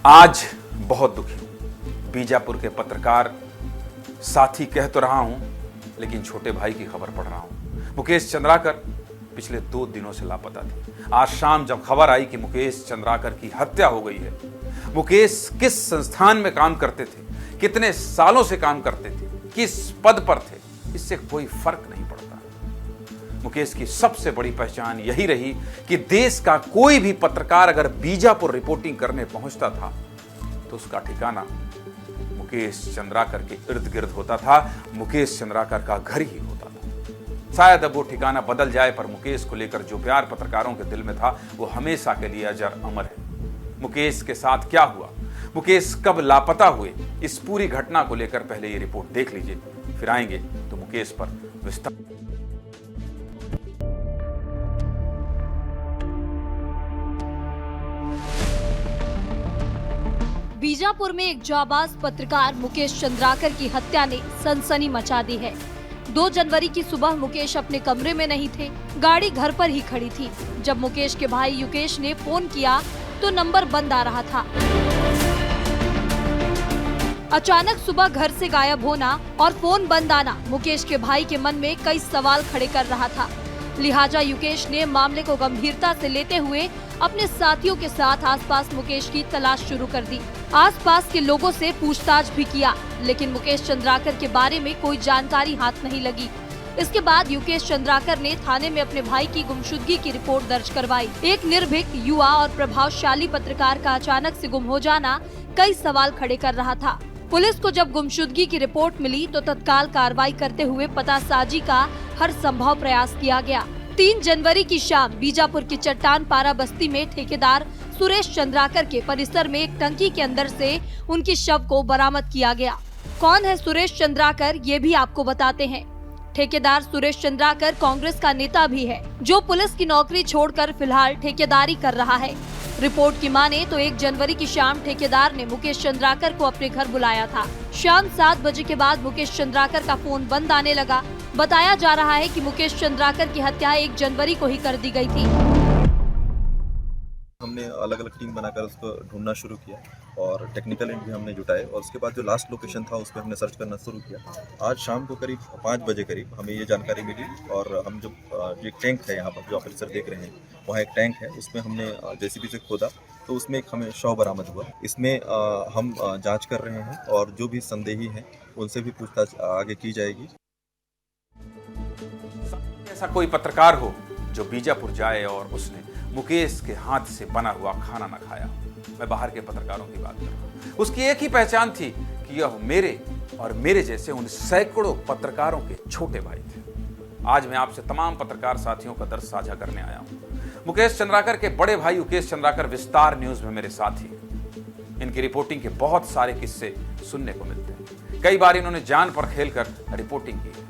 आज बहुत दुखी हूं। बीजापुर के पत्रकार साथी कह तो रहा हूं, लेकिन छोटे भाई की खबर पढ़ रहा हूं। मुकेश चंद्राकर पिछले 2 दिनों से लापता थे। आज शाम जब खबर आई कि मुकेश चंद्राकर की हत्या हो गई है, मुकेश किस संस्थान में काम करते थे, कितने सालों से काम करते थे, किस पद पर थे, इससे कोई फर्क नहीं पड़ता। मुकेश की सबसे बड़ी पहचान यही रही कि देश का कोई भी पत्रकार अगर बीजापुर रिपोर्टिंग करने पहुंचता था तो उसका ठिकाना मुकेश चंद्राकर के इर्द गिर्द होता था, मुकेश चंद्राकर का घर ही होता था। शायद अब वो ठिकाना बदल जाए, पर मुकेश को लेकर जो प्यार पत्रकारों के दिल में था वो हमेशा के लिए अजर अमर है। मुकेश के साथ क्या हुआ, मुकेश कब लापता हुए, इस पूरी घटना को लेकर पहले ये रिपोर्ट देख लीजिए, फिर आएंगे तो मुकेश पर विस्तार। बीजापुर में एक जाबाज पत्रकार मुकेश चंद्राकर की हत्या ने सनसनी मचा दी है। 2 जनवरी की सुबह मुकेश अपने कमरे में नहीं थे, गाड़ी घर पर ही खड़ी थी। जब मुकेश के भाई युकेश ने फोन किया तो नंबर बंद आ रहा था। अचानक सुबह घर से गायब होना और फोन बंद आना मुकेश के भाई के मन में कई सवाल खड़े कर रहा था। लिहाजा युकेश ने मामले को गंभीरता से लेते हुए अपने साथियों के साथ आसपास मुकेश की तलाश शुरू कर दी। आसपास के लोगों से पूछताछ भी किया, लेकिन मुकेश चंद्राकर के बारे में कोई जानकारी हाथ नहीं लगी। इसके बाद युकेश चंद्राकर ने थाने में अपने भाई की गुमशुदगी की रिपोर्ट दर्ज करवाई। एक निर्भीक युवा और प्रभावशाली पत्रकार का अचानक से गुम हो जाना कई सवाल खड़े कर रहा था। पुलिस को जब गुमशुदगी की रिपोर्ट मिली तो तत्काल कार्रवाई करते हुए पतासाजी का हर संभव प्रयास किया गया। 3 जनवरी की शाम बीजापुर की चट्टान पारा बस्ती में ठेकेदार सुरेश चंद्राकर के परिसर में एक टंकी के अंदर से उनकी शव को बरामद किया गया। कौन है सुरेश चंद्राकर, ये भी आपको बताते हैं। ठेकेदार सुरेश चंद्राकर कांग्रेस का नेता भी है, जो पुलिस की नौकरी छोड़कर फिलहाल ठेकेदारी कर रहा है। रिपोर्ट की माने तो 1 जनवरी की शाम ठेकेदार ने मुकेश चंद्राकर को अपने घर बुलाया था। शाम 7 बजे के बाद मुकेश चंद्राकर का फोन बंद आने लगा। बताया जा रहा है कि मुकेश चंद्राकर की हत्या 1 जनवरी को ही कर दी गई थी। हमने अलग अलग टीम बनाकर उसको ढूंढना शुरू किया और टेक्निकल एंड भी हमने जुटाए, और उसके बाद जो लास्ट लोकेशन था उस पर हमने सर्च करना शुरू किया। आज शाम को करीब 5 बजे करीब हमें ये जानकारी मिली, और हम जो एक टैंक है यहाँ पर जो ऑफिसर देख रहे हैं, वहाँ एक टैंक है, उसमें हमने जेसीबी से खोदा तो उसमें एक हमें शव बरामद हुआ। इसमें हम जाँच कर रहे हैं और जो भी संदेही हैं उनसे भी पूछताछ आगे की जाएगी। ऐसा कोई पत्रकार हो जो बीजापुर जाए और उसने मुकेश के हाथ से बना हुआ खाना न खाया। मैं बाहर के पत्रकारों की बात कर रहा हूं। उसकी एक ही पहचान थी कि यह मेरे और मेरे जैसे उन सैकड़ों पत्रकारों के छोटे भाई थे। आज मैं आपसे तमाम पत्रकार साथियों का दर्द साझा करने आया हूं। मुकेश चंद्राकर के बड़े भाई युकेश चंद्राकर विस्तार न्यूज में मेरे साथी हैं। इनकी रिपोर्टिंग के बहुत सारे किस्से सुनने को मिलते हैं। कई बार इन्होंने जान पर खेलकर रिपोर्टिंग की।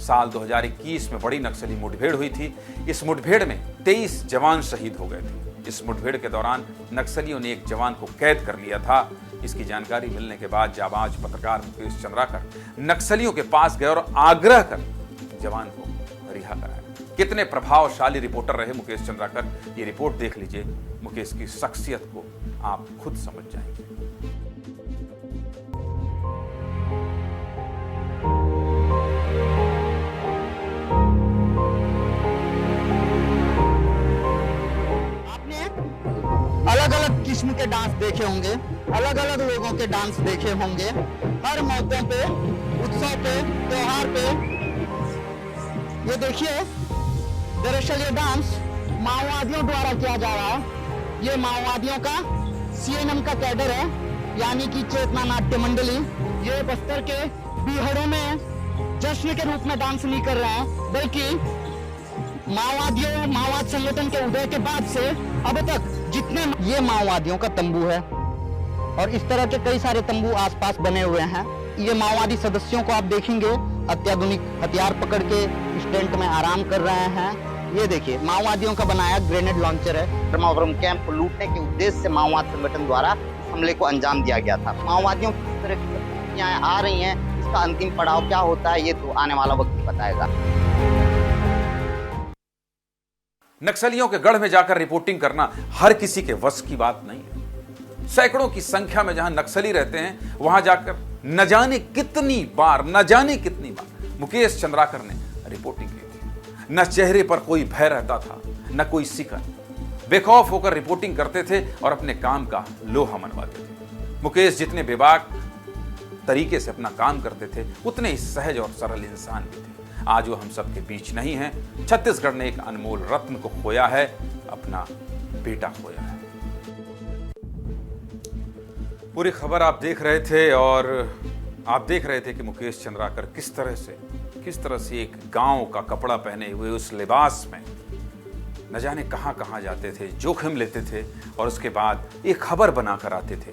साल 2021 में बड़ी नक्सली मुठभेड़ हुई थी। इस मुठभेड़ में 23 जवान शहीद हो गए थे। इस मुठभेड़ के दौरान नक्सलियों ने एक जवान को कैद कर लिया था। इसकी जानकारी मिलने के बाद जाबाज पत्रकार मुकेश चंद्राकर नक्सलियों के पास गए और आग्रह कर जवान को रिहा कराया। कितने प्रभावशाली रिपोर्टर रहे मुकेश चंद्राकर, ये रिपोर्ट देख लीजिए। मुकेश की शख्सियत को आप खुद समझ जाएंगे। अलग अलग किस्म के डांस देखे होंगे, अलग अलग लोगों के डांस देखे होंगे। हर मौकों पे, उत्सव पे, त्योहार पे ये देखिए, दरअसल ये डांस माओवादियों द्वारा किया जा रहा है। ये माओवादियों का सीएनएम का कैडर है, यानी कि चेतना नाट्य मंडली। ये बस्तर के बीहड़ों में जश्न के रूप में डांस नहीं कर रहे हैं, बल्कि माओवाद संगठन के उदय के बाद से अब तक जितने ये माओवादियों का तंबू है, और इस तरह के कई सारे तंबू आसपास बने हुए हैं। ये माओवादी सदस्यों को आप देखेंगे अत्याधुनिक हथियार पकड़ के टेंट में आराम कर रहे हैं। ये देखिए, माओवादियों का बनाया ग्रेनेड लॉन्चर है। ब्रह्मावरम कैंप को लूटने के उद्देश्य से माओवाद संगठन द्वारा हमले को अंजाम दिया गया था। माओवादियों की किस तरह की परिस्थितियां आ रही हैं, इसका अंतिम पड़ाव क्या होता है, ये तो आने वाला वक्त ही बताएगा। नक्सलियों के गढ़ में जाकर रिपोर्टिंग करना हर किसी के वश की बात नहीं है। सैकड़ों की संख्या में जहां नक्सली रहते हैं, वहां जाकर न जाने कितनी बार मुकेश चंद्राकर ने रिपोर्टिंग की थी। न चेहरे पर कोई भय रहता था, न कोई सिकन। बेखौफ होकर रिपोर्टिंग करते थे और अपने काम का लोहा मनवाते थे। मुकेश जितने बेबाक तरीके से अपना काम करते थे, उतने ही सहज और सरल इंसान भी थे। आज वो हम सबके बीच नहीं हैं। छत्तीसगढ़ ने एक अनमोल रत्न को खोया है, अपना बेटा खोया है। पूरी खबर आप देख रहे थे और आप देख रहे थे कि मुकेश चंद्राकर किस तरह से एक गांव का कपड़ा पहने हुए उस लिबास में न जाने कहां कहां जाते थे, जोखिम लेते थे और उसके बाद एक खबर बनाकर आते थे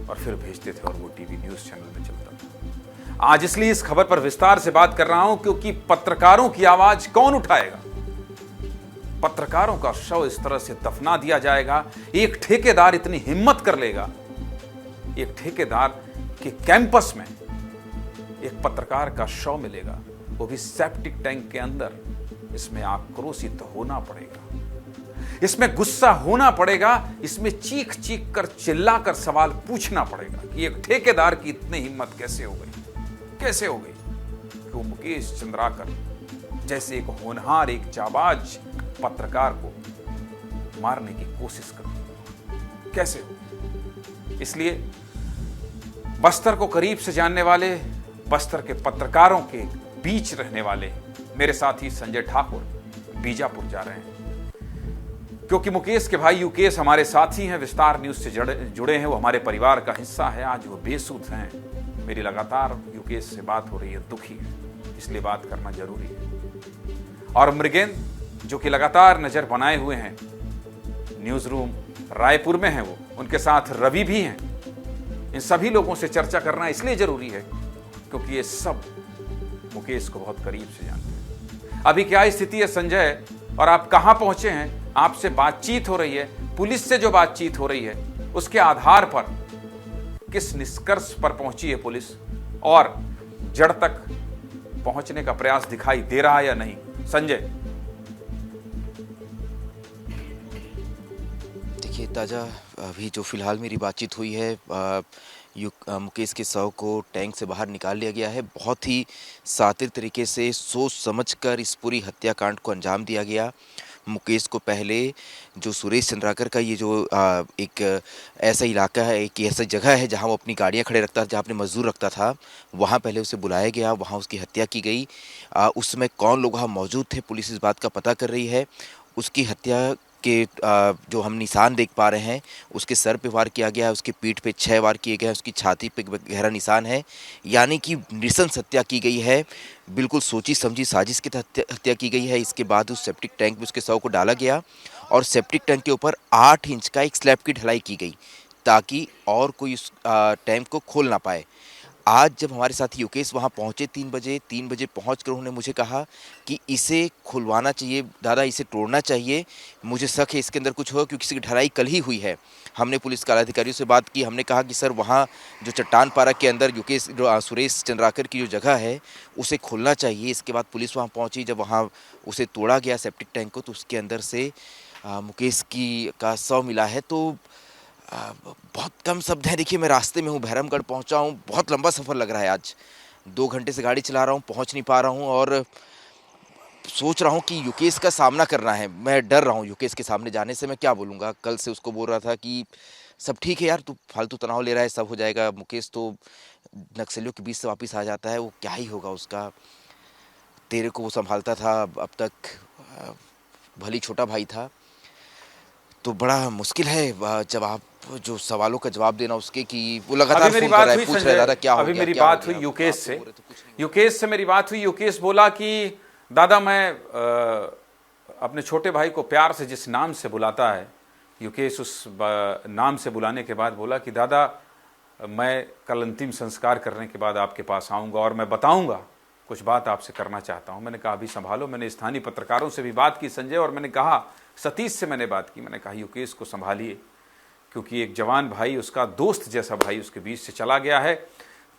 और फिर भेजते थे और वो टीवी न्यूज चैनल में चलता था। आज इसलिए इस खबर पर विस्तार से बात कर रहा हूं क्योंकि पत्रकारों की आवाज कौन उठाएगा? पत्रकारों का शव इस तरह से दफना दिया जाएगा। एक ठेकेदार इतनी हिम्मत कर लेगा, एक ठेकेदार के कैंपस में एक पत्रकार का शव मिलेगा, वो भी सेप्टिक टैंक के अंदर। इसमें आक्रोशित होना पड़ेगा, इसमें गुस्सा होना पड़ेगा, इसमें चीख चीख कर चिल्ला कर सवाल पूछना पड़ेगा कि एक ठेकेदार की इतनी हिम्मत कैसे हो गई कि वो मुकेश चंद्राकर जैसे एक होनहार, एक जाबाज पत्रकार को मारने की कोशिश कर कैसे हो। इसलिए बस्तर को करीब से जानने वाले, बस्तर के पत्रकारों के बीच रहने वाले मेरे साथी संजय ठाकुर बीजापुर जा रहे हैं क्योंकि मुकेश के भाई युकेश हमारे साथी हैं, विस्तार न्यूज से जुड़े हैं, वो हमारे परिवार का हिस्सा है। आज वो बेसुध हैं। मेरी लगातार युकेश से बात हो रही है, दुखी है, इसलिए बात करना जरूरी है। और मृगेंद्र जो कि लगातार नजर बनाए हुए हैं, न्यूज रूम रायपुर में है, वो उनके साथ रवि भी हैं। इन सभी लोगों से चर्चा करना इसलिए जरूरी है क्योंकि ये सब मुकेश को बहुत करीब से जानते हैं। अभी क्या स्थिति है संजय, और आप कहां पहुंचे हैं? आपसे बातचीत हो रही है, पुलिस से जो बातचीत हो रही है उसके आधार पर किस निष्कर्ष पर पहुंची है पुलिस, और जड़ तक पहुंचने का प्रयास दिखाई दे रहा है या नहीं? संजय। देखिए ताज़ा अभी जो फिलहाल मेरी बातचीत हुई है, मुकेश के शव को टैंक से बाहर निकाल लिया गया है। बहुत ही शातिर तरीके से सोच समझकर इस पूरी हत्याकांड को अंजाम दिया गया। मुकेश को पहले जो सुरेश चंद्राकर का ये जो एक ऐसा इलाका है, एक ऐसा जगह है जहां वो अपनी गाड़ियां खड़े रखता था, जहां अपने मजदूर रखता था, वहां पहले उसे बुलाया गया, वहां उसकी हत्या की गई। उसमें कौन लोग वहाँ मौजूद थे, पुलिस इस बात का पता कर रही है। उसकी हत्या के जो हम निशान देख पा रहे हैं, उसके सर पे वार किया गया है, उसके पीठ पे 6 वार किए गए हैं, उसकी छाती पे गहरा निशान है, यानी कि नृशंस हत्या की गई है। बिल्कुल सोची समझी साजिश के तहत हत्या की गई है। इसके बाद उस सेप्टिक टैंक में उसके शव को डाला गया और सेप्टिक टैंक के ऊपर 8 इंच का एक स्लैब की ढलाई की गई ताकि और कोई उस टैंक को खोल ना पाए। आज जब हमारे साथ युकेश वहाँ पहुँचे 3 बजे पहुँच कर उन्होंने मुझे कहा कि इसे खुलवाना चाहिए दादा, इसे तोड़ना चाहिए, मुझे शक है इसके अंदर कुछ हो क्योंकि इसकी ढलाई कल ही हुई है। हमने पुलिस अधिकारियों से बात की, हमने कहा कि सर वहाँ जो चट्टान पारा के अंदर सुरेश चंद्राकर की जो जगह है उसे खोलना चाहिए। इसके बाद पुलिस वहाँ पहुँची, जब वहाँ उसे तोड़ा गया सेप्टिक टैंक को तो उसके अंदर से मुकेश का शव मिला है। तो बहुत कम शब्द हैं। देखिए मैं रास्ते में हूँ, भैरमगढ़ पहुँचा हूँ, बहुत लंबा सफ़र लग रहा है। आज 2 घंटे से गाड़ी चला रहा हूँ, पहुँच नहीं पा रहा हूँ और सोच रहा हूँ कि युकेश का सामना करना है। मैं डर रहा हूँ युकेश के सामने जाने से। मैं क्या बोलूँगा? कल से उसको बोल रहा था कि सब ठीक है यार, तू फालतू तनाव ले रहा है, सब हो जाएगा। मुकेश तो नक्सलियों के बीच से वापस आ जाता है, वो क्या ही होगा उसका, तेरे को वो संभालता था, अब तक भली छोटा भाई था। तो बड़ा मुश्किल है जब आप जो सवालों का जवाब देना उसके कि वो लगातार मेरी बात हुई पूछ रहा है क्या हो अभी गया, मेरी क्या बात हो हुई गया? युकेश से मेरी बात हुई। युकेश बोला कि दादा मैं अपने छोटे भाई को प्यार से जिस नाम से बुलाता है, युकेश उस नाम से बुलाने के बाद बोला कि दादा मैं कल अंतिम संस्कार करने के बाद आपके पास आऊँगा और मैं बताऊँगा, कुछ बात आपसे करना चाहता हूँ। मैंने कहा अभी संभालो। मैंने स्थानीय पत्रकारों से भी बात की संजय, और मैंने कहा सतीश से मैंने बात की, मैंने कहा युकेश को संभालिए क्योंकि एक जवान भाई, उसका दोस्त जैसा भाई उसके बीच से चला गया है,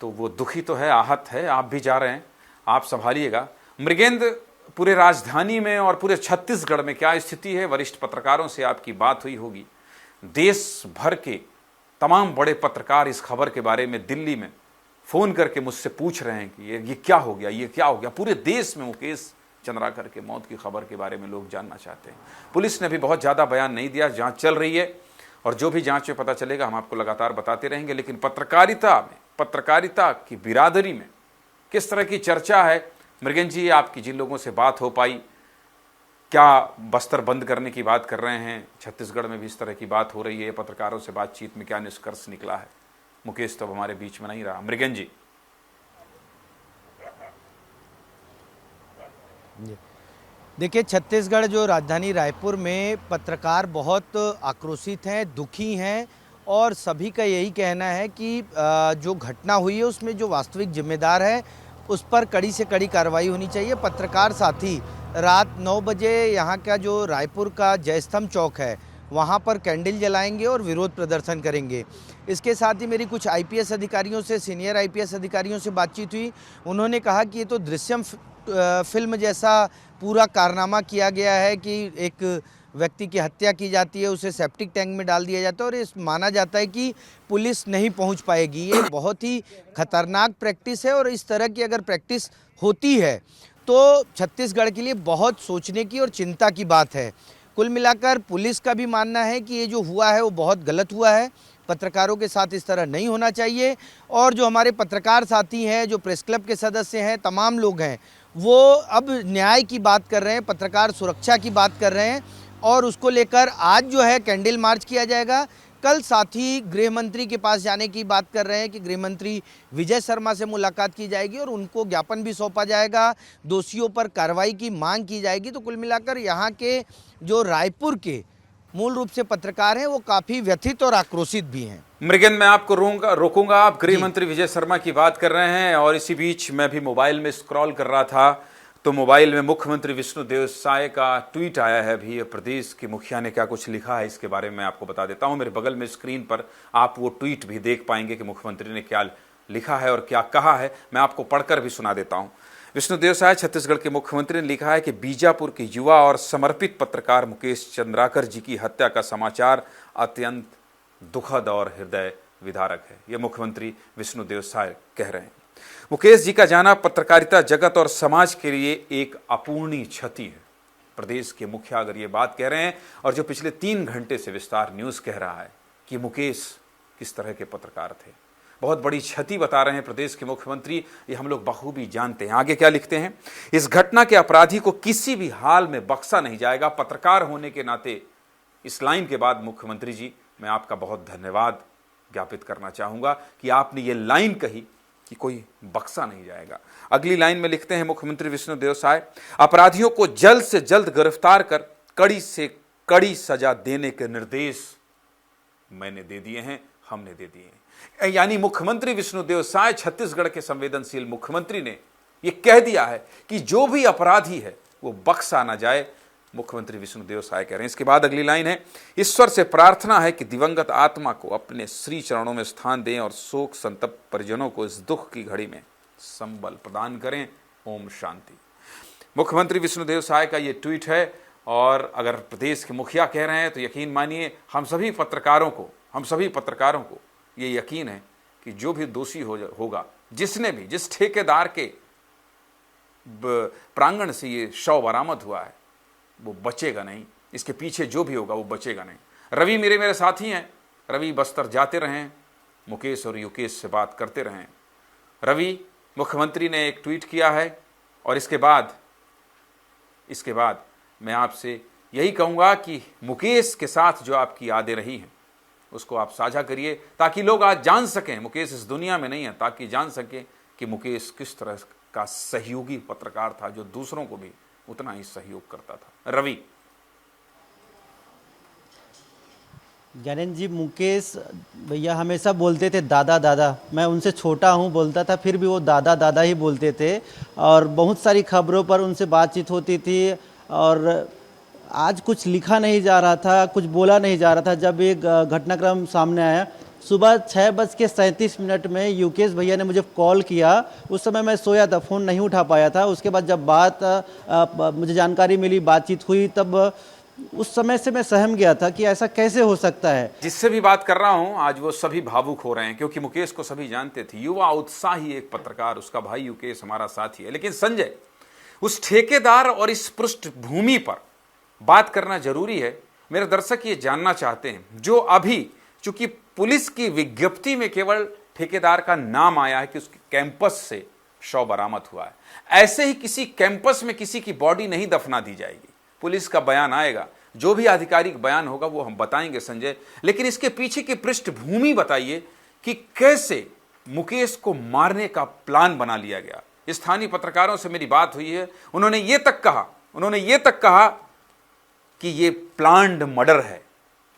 तो वो दुखी तो है, आहत है। आप भी जा रहे हैं, आप संभालिएगा। मृगेंद्र, पूरे राजधानी में और पूरे छत्तीसगढ़ में क्या स्थिति है? वरिष्ठ पत्रकारों से आपकी बात हुई होगी। देश भर के तमाम बड़े पत्रकार इस खबर के बारे में दिल्ली में फ़ोन करके मुझसे पूछ रहे हैं कि ये क्या हो गया, ये क्या हो गया। पूरे देश में मुकेश चंद्राकर के मौत की खबर के बारे में लोग जानना चाहते हैं। पुलिस ने भी बहुत ज़्यादा बयान नहीं दिया, जांच चल रही है और जो भी जांच में पता चलेगा हम आपको लगातार बताते रहेंगे। लेकिन पत्रकारिता की बिरादरी में किस तरह की चर्चा है, मृगेन जी आपकी जिन लोगों से बात हो पाई, क्या बस्तर बंद करने की बात कर रहे हैं, छत्तीसगढ़ में भी इस तरह की बात हो रही है, पत्रकारों से बातचीत में क्या निष्कर्ष निकला है? मुकेश तो हमारे बीच में नहीं रहा। मृगेन जी। देखिए, छत्तीसगढ़ जो राजधानी रायपुर में पत्रकार बहुत आक्रोशित हैं, दुखी हैं और सभी का यही कहना है कि जो घटना हुई है उसमें जो वास्तविक जिम्मेदार है उस पर कड़ी से कड़ी कार्रवाई होनी चाहिए। पत्रकार साथी रात 9 बजे यहाँ का जो रायपुर का जयस्तंभ चौक है वहाँ पर कैंडल जलाएंगे और विरोध प्रदर्शन करेंगे। इसके साथ ही मेरी कुछ आईपीएस अधिकारियों से, सीनियर आईपीएस अधिकारियों से बातचीत हुई। उन्होंने कहा कि ये तो दृश्यम फिल्म जैसा पूरा कारनामा किया गया है कि एक व्यक्ति की हत्या की जाती है, उसे सेप्टिक टैंक में डाल दिया जाता है और ये माना जाता है कि पुलिस नहीं पहुंच पाएगी। ये बहुत ही खतरनाक प्रैक्टिस है और इस तरह की अगर प्रैक्टिस होती है तो छत्तीसगढ़ के लिए बहुत सोचने की और चिंता की बात है। कुल मिलाकर पुलिस का भी मानना है कि ये जो हुआ है वो बहुत गलत हुआ है, पत्रकारों के साथ इस तरह नहीं होना चाहिए। और जो हमारे पत्रकार साथी हैं, जो प्रेस क्लब के सदस्य हैं, तमाम लोग हैं, वो अब न्याय की बात कर रहे हैं, पत्रकार सुरक्षा की बात कर रहे हैं और उसको लेकर आज जो है कैंडल मार्च किया जाएगा। कल साथी गृह मंत्री के पास जाने की बात कर रहे हैं कि गृह मंत्री विजय शर्मा से मुलाकात की जाएगी और उनको ज्ञापन भी सौंपा जाएगा, दोषियों पर कार्रवाई की मांग की जाएगी। तो कुल मिलाकर यहाँ के जो रायपुर के मूल रूप से पत्रकार हैं वो काफ़ी व्यथित और आक्रोशित भी हैं। मृगेन, मैं आपको रोकूंगा। आप गृह मंत्री विजय शर्मा की बात कर रहे हैं और इसी बीच मैं भी मोबाइल में स्क्रॉल कर रहा था तो मोबाइल में मुख्यमंत्री विष्णुदेव साय का ट्वीट आया है। अभी प्रदेश के मुखिया ने क्या कुछ लिखा है इसके बारे में आपको बता देता हूं। मेरे बगल में स्क्रीन पर आप वो ट्वीट भी देख पाएंगे कि मुख्यमंत्री ने क्या लिखा है और क्या कहा है। मैं आपको पढ़कर भी सुना देता हूं। विष्णुदेव साय छत्तीसगढ़ के मुख्यमंत्री ने लिखा है कि बीजापुर के युवा और समर्पित पत्रकार मुकेश चंद्राकर जी की हत्या का समाचार अत्यंत दुखद और हृदय विदारक है। यह मुख्यमंत्री विष्णुदेव साय कह रहे हैं। मुकेश जी का जाना पत्रकारिता जगत और समाज के लिए एक अपूर्णीय क्षति है। प्रदेश के मुखिया अगर ये बात कह रहे हैं और जो पिछले 3 घंटे से विस्तार न्यूज़ कह रहा है कि मुकेश किस तरह के पत्रकार थे, बहुत बड़ी क्षति बता रहे हैं प्रदेश के मुख्यमंत्री, ये हम लोग बखूबी जानते हैं। आगे क्या लिखते हैं? इस घटना के अपराधी को किसी भी हाल में बख्शा नहीं जाएगा। पत्रकार होने के नाते इस लाइन के बाद मुख्यमंत्री जी मैं आपका बहुत धन्यवाद ज्ञापित करना चाहूँगा कि आपने ये लाइन कही कि कोई बख्शा नहीं जाएगा। अगली लाइन में लिखते हैं मुख्यमंत्री विष्णुदेव साय, अपराधियों को जल्द से जल्द गिरफ्तार कर कड़ी से कड़ी सजा देने के निर्देश मैंने दे दिए हैं, हमने दे दिए हैं। यानी मुख्यमंत्री विष्णुदेव साय, छत्तीसगढ़ के संवेदनशील मुख्यमंत्री ने यह कह दिया है कि जो भी अपराधी है वो बख्शा ना जाए। मुख्यमंत्री विष्णुदेव साय कह रहे हैं। इसके बाद अगली लाइन है, ईश्वर से प्रार्थना है कि दिवंगत आत्मा को अपने श्री चरणों में स्थान दें और शोक संतप्त परिजनों को इस दुख की घड़ी में संबल प्रदान करें। ओम शांति। मुख्यमंत्री विष्णुदेव साय का ये ट्वीट है और अगर प्रदेश के मुखिया कह रहे हैं तो यकीन मानिए हम सभी पत्रकारों को ये यकीन है कि जो भी दोषी होगा, जिसने भी जिस ठेकेदार के प्रांगण से ये शव बरामद हुआ है वो बचेगा नहीं। इसके पीछे जो भी होगा वो बचेगा नहीं। रवि मेरे साथी हैं, रवि बस्तर जाते रहें, मुकेश और युकेश से बात करते रहें। रवि, मुख्यमंत्री ने एक ट्वीट किया है और इसके बाद मैं आपसे यही कहूँगा कि मुकेश के साथ जो आपकी यादें रही हैं उसको आप साझा करिए ताकि लोग आज जान सकें मुकेश इस दुनिया में नहीं है, ताकि जान सकें कि मुकेश किस तरह का सहयोगी पत्रकार था जो दूसरों को भी उतना ही सहयोग करता था। रवि। ज्ञानेंद्र जी, मुकेश भैया हमेशा बोलते थे दादा दादा। मैं उनसे छोटा हूँ बोलता था, फिर भी वो दादा दादा ही बोलते थे और बहुत सारी खबरों पर उनसे बातचीत होती थी और आज कुछ लिखा नहीं जा रहा था, कुछ बोला नहीं जा रहा था। जब एक घटनाक्रम सामने आया सुबह 6:37 में युकेश भैया ने मुझे कॉल किया। उस समय मैं सोया था, फ़ोन नहीं उठा पाया था। उसके बाद जब मुझे जानकारी मिली, बातचीत हुई, तब उस समय से मैं सहम गया था कि ऐसा कैसे हो सकता है। जिससे भी बात कर रहा हूं आज वो सभी भावुक हो रहे हैं, क्योंकि मुकेश को सभी जानते थे, युवा उत्साही एक पत्रकार, उसका भाई युकेश हमारा साथी है। लेकिन संजय, उस ठेकेदार और इस पृष्ठभूमि पर बात करना जरूरी है। मेरे दर्शक ये जानना चाहते हैं, जो अभी चूंकि पुलिस की विज्ञप्ति में केवल ठेकेदार का नाम आया है कि उसके कैंपस से शव बरामद हुआ है, ऐसे ही किसी कैंपस में किसी की बॉडी नहीं दफना दी जाएगी। पुलिस का बयान आएगा, जो भी आधिकारिक बयान होगा वो हम बताएंगे संजय। लेकिन इसके पीछे की पृष्ठभूमि बताइए कि कैसे मुकेश को मारने का प्लान बना लिया गया। स्थानीय पत्रकारों से मेरी बात हुई है, उन्होंने ये तक कहा कि ये प्लान्ड मर्डर है।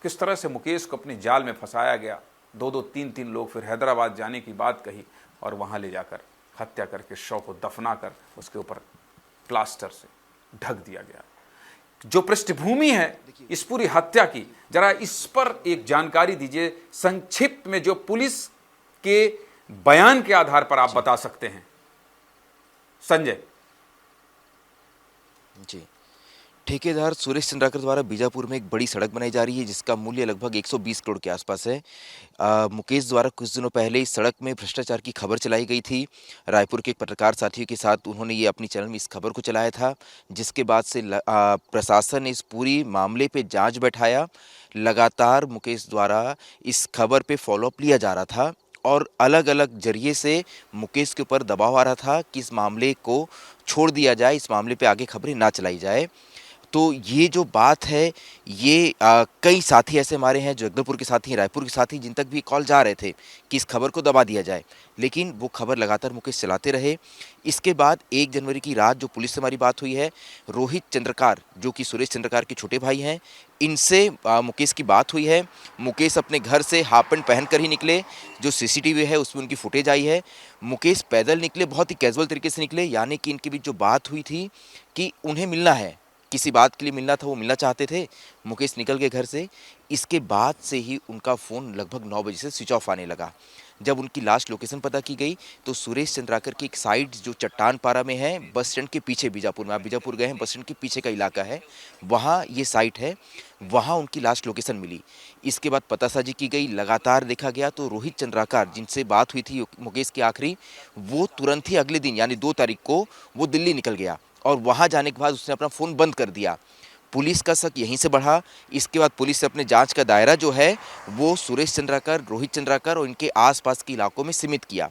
किस तरह से मुकेश को अपने जाल में फंसाया गया। 2-2, 3-3 लोग फिर हैदराबाद जाने की बात कही और वहां ले जाकर हत्या करके शव को दफना कर उसके ऊपर प्लास्टर से ढक दिया गया। जो पृष्ठभूमि है इस पूरी हत्या की, जरा इस पर एक जानकारी दीजिए संक्षिप्त में, जो पुलिस के बयान के आधार पर आप बता सकते हैं संजय। जी, ठेकेदार सुरेश चंद्राकर द्वारा बीजापुर में एक बड़ी सड़क बनाई जा रही है जिसका मूल्य लगभग 120 करोड़ के आसपास है। मुकेश द्वारा कुछ दिनों पहले इस सड़क में भ्रष्टाचार की खबर चलाई गई थी। रायपुर के एक पत्रकार साथियों के साथ उन्होंने ये अपनी चैनल में इस खबर को चलाया था, जिसके बाद से प्रशासन ने इस पूरी मामले पे जांच बैठाया। लगातार मुकेश द्वारा इस खबर पे फॉलोअप लिया जा रहा था और अलग अलग जरिए से मुकेश के ऊपर दबाव आ रहा था कि इस मामले को छोड़ दिया जाए, इस मामले पे आगे खबरें ना चलाई जाए। तो ये जो बात है, ये कई साथी ऐसे हमारे हैं, जगदलपुर के साथी, रायपुर के साथी, जिन तक भी कॉल जा रहे थे कि इस खबर को दबा दिया जाए, लेकिन वो खबर लगातार मुकेश चलाते रहे। इसके बाद 1 जनवरी की रात जो पुलिस से हमारी बात हुई है, रोहित चंद्रकार जो कि सुरेश चंद्रकार के छोटे भाई हैं, इनसे मुकेश की बात हुई है। मुकेश अपने घर से हाफ पैंट पहन कर ही निकले, जो सीसीटीवी है उसमें उनकी फुटेज आई है। मुकेश पैदल निकले, बहुत ही कैजुअल तरीके से निकले, यानी कि इनके बीच जो बात हुई थी कि उन्हें मिलना है, किसी बात के लिए मिलना था, वो मिलना चाहते थे। मुकेश निकल गए घर से। इसके बाद से ही उनका फ़ोन लगभग 9 बजे से स्विच ऑफ आने लगा। जब उनकी लास्ट लोकेशन पता की गई तो सुरेश चंद्राकर की एक साइड जो चट्टानपारा में है, बस स्टैंड के पीछे, बीजापुर में, आप बीजापुर गए हैं, बस स्टैंड के पीछे का इलाका है, वहाँ ये साइट है, वहाँ उनकी लास्ट लोकेशन मिली। इसके बाद पतासाजी की गई, लगातार देखा गया तो रोहित चंद्राकर जिनसे बात हुई थी मुकेश की आखिरी, वो तुरंत ही अगले दिन यानी 2 तारीख को वो दिल्ली निकल गया और वहाँ जाने के बाद उसने अपना फ़ोन बंद कर दिया। पुलिस का शक यहीं से बढ़ा। इसके बाद पुलिस ने अपने जांच का दायरा जो है वो सुरेश चंद्राकर, रोहित चंद्राकर और इनके आसपास के इलाकों में सीमित किया।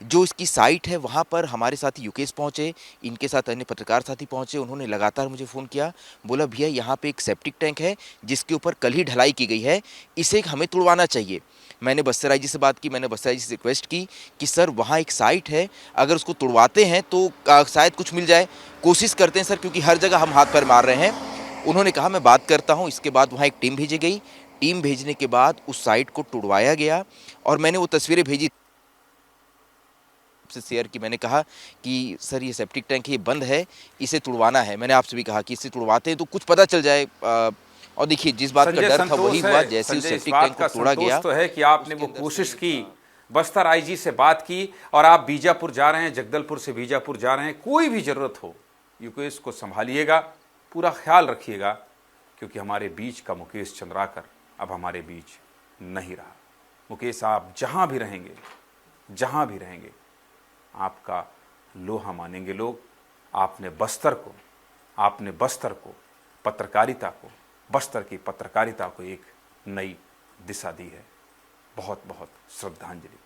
जो इसकी साइट है वहाँ पर हमारे साथी युकेश पहुँचे, इनके साथ अन्य पत्रकार साथी पहुँचे। उन्होंने लगातार मुझे फ़ोन किया, बोला भैया यहाँ पे एक सेप्टिक टैंक है जिसके ऊपर कल ही ढलाई की गई है, इसे हमें तुड़वाना चाहिए। मैंने बस्तर जी से बात की, मैंने बस्तर जी से रिक्वेस्ट की कि सर वहाँ एक साइट है, अगर उसको तुड़वाते हैं तो शायद कुछ मिल जाए, कोशिश करते हैं सर, क्योंकि हर जगह हम हाथ पैर मार रहे हैं। उन्होंने कहा मैं बात करता हूँ। इसके बाद वहाँ एक टीम भेजी गई। टीम भेजने के बाद उस साइट को तुड़वाया गया और मैंने वो तस्वीरें भेजी से शेयर की। मैंने कहा कि सर ये सेप्टिक टैंक ये बंद है, इसे तुड़वाना है। मैंने आपसे भी कहा कि इसे तुड़वाते हैं तो कुछ पता चल जाए। और देखिए जिस बात का डर था वही हुआ, जैसे उस सेप्टिक टैंक को तोड़ा गया। तो है कि आपने वो कोशिश की, बस्तर आईजी से बात की और आप बीजापुर जा रहे हैं, जगदलपुर से बीजापुर जा रहे हैं। कोई भी जरूरत हो युकेश को संभालिएगा, पूरा ख्याल रखिएगा, क्योंकि हमारे बीच का मुकेश चंद्राकर अब हमारे बीच नहीं रहा। मुकेश आप जहां भी रहेंगे, आपका लोहा मानेंगे लोग। आपने बस्तर को, पत्रकारिता को, बस्तर की पत्रकारिता को एक नई दिशा दी है। बहुत बहुत श्रद्धांजलि।